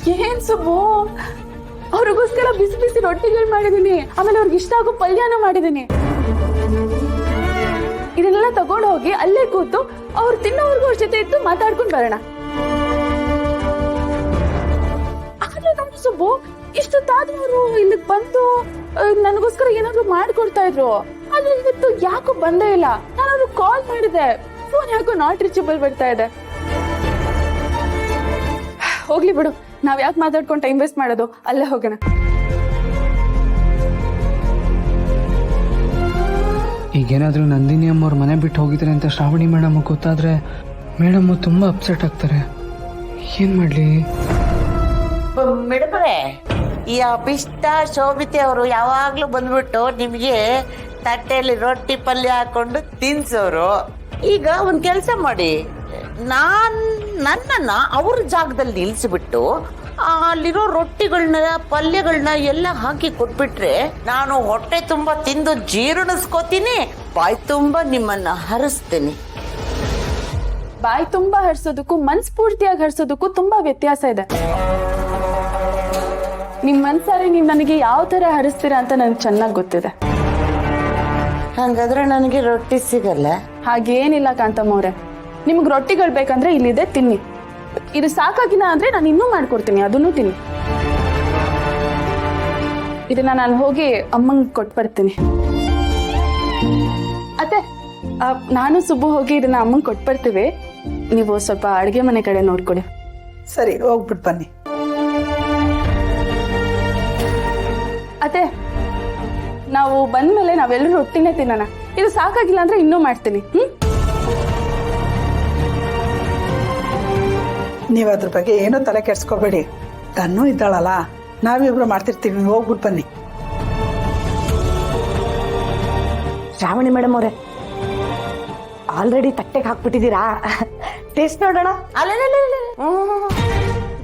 ಏನ್ ಸುಬ್ಬು, ಅವ್ರಿಗೋಸ್ಕರ ಬಿಸಿ ಬಿಸಿ ರೊಟ್ಟಿಗಳು ಮಾಡಿದೀನಿ, ಆಮೇಲೆ ಅವ್ರಿಗೆ ಇಷ್ಟ ಆಗೋ ಪಲ್ಯನೂ ಮಾಡಿದೀನಿ. ಇದನ್ನೆಲ್ಲ ತಗೊಂಡು ಹೋಗಿ ಅಲ್ಲೇ ಕೂತು ಅವ್ರು ತಿನ್ನೋರ್ಗೂ ಅವ್ರ ಜೊತೆ ಇದ್ದು ಮಾತಾಡ್ಕೊಂಡು ಬರೋಣ. ಆದ್ರೆ ನಮ್ಮ ಸುಬ್ಬು ಇಷ್ಟೊತ್ತಾದ್ರೂ ಇಲ್ಲಿಗೆ ಬಂದು ನನಗೋಸ್ಕರ ಏನಾದ್ರು ಮಾಡ್ಕೊಡ್ತಾ ಇದ್ರು. ಆದ್ರೆ ಇವತ್ತು ಯಾಕೋ ಬಂದೇ ಇಲ್ಲ. ನಾನು ಕಾಲ್ ಮಾಡಿದೆ, ಫೋನ್ ಯಾಕೋ ನಾಟ್ ರೀಚಬಲ್ ಬರ್ತಾ ಇದೆ. ಹೋಗ್ಲಿ ಬಿಡು, ನಾವ್ ಯಾಕೆ ಮಾತಾಡ್ಕೊಂಡು ಟೈಮ್ ವೇಸ್ಟ್ ಮಾಡೋದು, ಅಲ್ಲೇ ಹೋಗೋಣ. ಈಗೇನಾದ್ರೂ ನಂದಿನಿ ಅಮ್ಮವ್ರ ಮನೆ ಬಿಟ್ಟು ಹೋಗಿದ್ರೆ ಅಂತ ಶ್ರಾವಣಿ ಮೇಡಮ್ ಗೊತ್ತಾದ್ರೆ ಮೇಡಮ್ ತುಂಬಾ ಅಪ್ಸೆಟ್ ಆಗ್ತಾರೆ. ಏನ್ ಮಾಡ್ಲಿ ಮೇಡಮ್ರೆ, ಈ ಅಭಿಷ್ಟ ಶೋಭಿತೆ ಅವರು ಯಾವಾಗ್ಲೂ ಬಂದ್ಬಿಟ್ಟು ನಿಮ್ಗೆ ತಟ್ಟೆಯಲ್ಲಿ ರೊಟ್ಟಿ ಪಲ್ಯ ಹಾಕೊಂಡು ತಿನ್ಸೋರು. ಈಗ ಒಂದ್ ಕೆಲ್ಸ ಮಾಡಿ, ನನ್ನನ್ನ ಅವ್ರ ಜಾಗದಲ್ಲಿ ನಿಲ್ಸಿಬಿಟ್ಟು ಅಲ್ಲಿರೋ ರೊಟ್ಟಿಗಳನ್ನ ಪಲ್ಯಗಳನ್ನ ಎಲ್ಲ ಹಾಕಿ ಕೊಟ್ಬಿಟ್ರೆ ನಾನು ಹೊಟ್ಟೆ ತುಂಬಾ ತಿಂದು ಜೀರ್ಣಿಸ್ಕೋತೀನಿ, ಬಾಯಿ ತುಂಬಾ ನಿಮ್ಮನ್ನ ಹರಿಸ್ತೀನಿ. ಬಾಯಿ ತುಂಬಾ ಹರ್ಸೋದಕ್ಕೂ ಮನ್ಸ್ಫೂರ್ತಿಯಾಗಿ ಹರ್ಸೋದಕ್ಕೂ ತುಂಬಾ ವ್ಯತ್ಯಾಸ ಇದೆ. ನಿಮ್ ಮನ್ಸಾರೆ ನೀವ್ ನನಗೆ ಯಾವ ತರ ಹರಿಸ್ತೀರಾ ಅಂತ ನನ್ಗೆ ಚೆನ್ನಾಗಿ ಗೊತ್ತಿದೆ. ಹಂಗಾದ್ರೆ ನನಗೆ ರೊಟ್ಟಿ ಸಿಗಲ್ಲ? ಹಾಗೇನಿಲ್ಲ ಕಾಂತಮ್ಮ ಅವ್ರೆ, ನಿಮ್ಗ್ ರೊಟ್ಟಿಗಳು ಬೇಕಂದ್ರೆ ಇಲ್ಲಿದೆ, ತಿನ್ನಿ. ಇದು ಸಾಕಾಗಿಲ್ಲ ಅಂದ್ರೆ ನಾನು ಇನ್ನೂ ಮಾಡ್ಕೊಡ್ತೀನಿ, ಅದನ್ನು ತಿನ್ನಿ. ಇದನ್ನ ನಾನು ಹೋಗಿ ಅಮ್ಮಂಗ್ ಕೊಟ್ಟು ಬರ್ತೀನಿ. ಅತ್ತೆ, ನಾನು ಸುಬ್ಬು ಹೋಗಿ ಇದನ್ನ ಅಮ್ಮಂಗ್ ಕೊಟ್ಟು ಬರ್ತೀವಿ. ನೀವು ಸ್ವಲ್ಪ ಅಡ್ಗೆ ಮನೆ ಕಡೆ ನೋಡ್ಕೊಡಿ. ಸರಿ, ಹೋಗ್ಬಿಟ್ಟು ಬನ್ನಿ. ಅತ್ತೆ, ನಾವು ಬಂದ್ಮೇಲೆ ನಾವೆಲ್ಲರೂ ರೊಟ್ಟಿನೇ ತಿನ್ನೋಣ. ಇದು ಸಾಕಾಗಿಲ್ಲ ಅಂದ್ರೆ ಇನ್ನೂ ಮಾಡ್ತೀನಿ. ನೀವು ಅದ್ರ ಬಗ್ಗೆ ಏನೂ ತಲೆ ಕೆಡ್ಸ್ಕೋಬೇಡಿ. ತನ್ನೂ ಇದ್ದಾಳಲ್ಲ, ನಾವಿಬ್ರು ಮಾಡ್ತಿರ್ತೀವಿ. ನೀವು ಹೋಗ್ಬಿಟ್ಟು ಬನ್ನಿ. ಶ್ರಾವಣಿ ಮೇಡಮ್ ಅವ್ರೆ, ಆಲ್ರೆಡಿ ತಟ್ಟೆಗೆ ಹಾಕ್ಬಿಟ್ಟಿದ್ದೀರಾ? ಟೇಸ್ಟ್ ನೋಡೋಣ.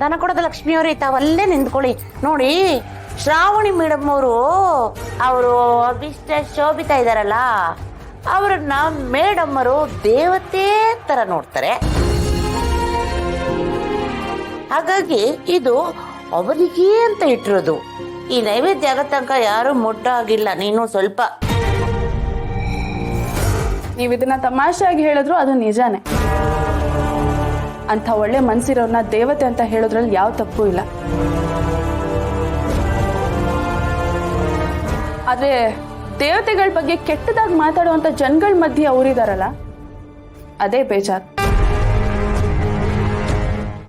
ದನ ಕೊಡದ ಲಕ್ಷ್ಮಿ ಅವರೇ, ತಾವಲ್ಲೇ ನಿಂತ್ಕೊಳ್ಳಿ. ನೋಡಿ, ಶ್ರಾವಣಿ ಮೇಡಮ್ ಅವರು ಅಭಿಷ್ಟ ಶೋಭಿತಾ ಇದಾರಲ್ಲ, ಅವ್ರನ್ನ ಮೇಡಮ್ ಅವರು ದೇವತೆ ತರ ನೋಡ್ತಾರೆ. ಹಾಗಾಗಿ ಇದು ಅವರಿಗೆ ಅಂತ ಇಟ್ಟಿರೋದು. ಈ ನೈವೇದ್ಯ ಆಗೋ ತನಕ ಯಾರು ಮುಟ್ಟಾಗಿಲ್ಲ. ನೀನು ಸ್ವಲ್ಪ ನೀವು ಇದನ್ನ ತಮಾಷೆಯಾಗಿ ಹೇಳಿದ್ರು ಅದು ನಿಜಾನೇ. ಅಂತ ಒಳ್ಳೆ ಮನ್ಸಿರೋರ್ನ ದೇವತೆ ಅಂತ ಹೇಳೋದ್ರಲ್ಲಿ ಯಾವ ತಪ್ಪು ಇಲ್ಲ. ಆದ್ರೆ ದೇವತೆಗಳ ಬಗ್ಗೆ ಕೆಟ್ಟದಾಗಿ ಮಾತಾಡುವಂತ ಜನಗಳ ಮಧ್ಯೆ ಅವರಿದಾರಲ್ಲ, ಅದೇ ಬೇಜಾರು.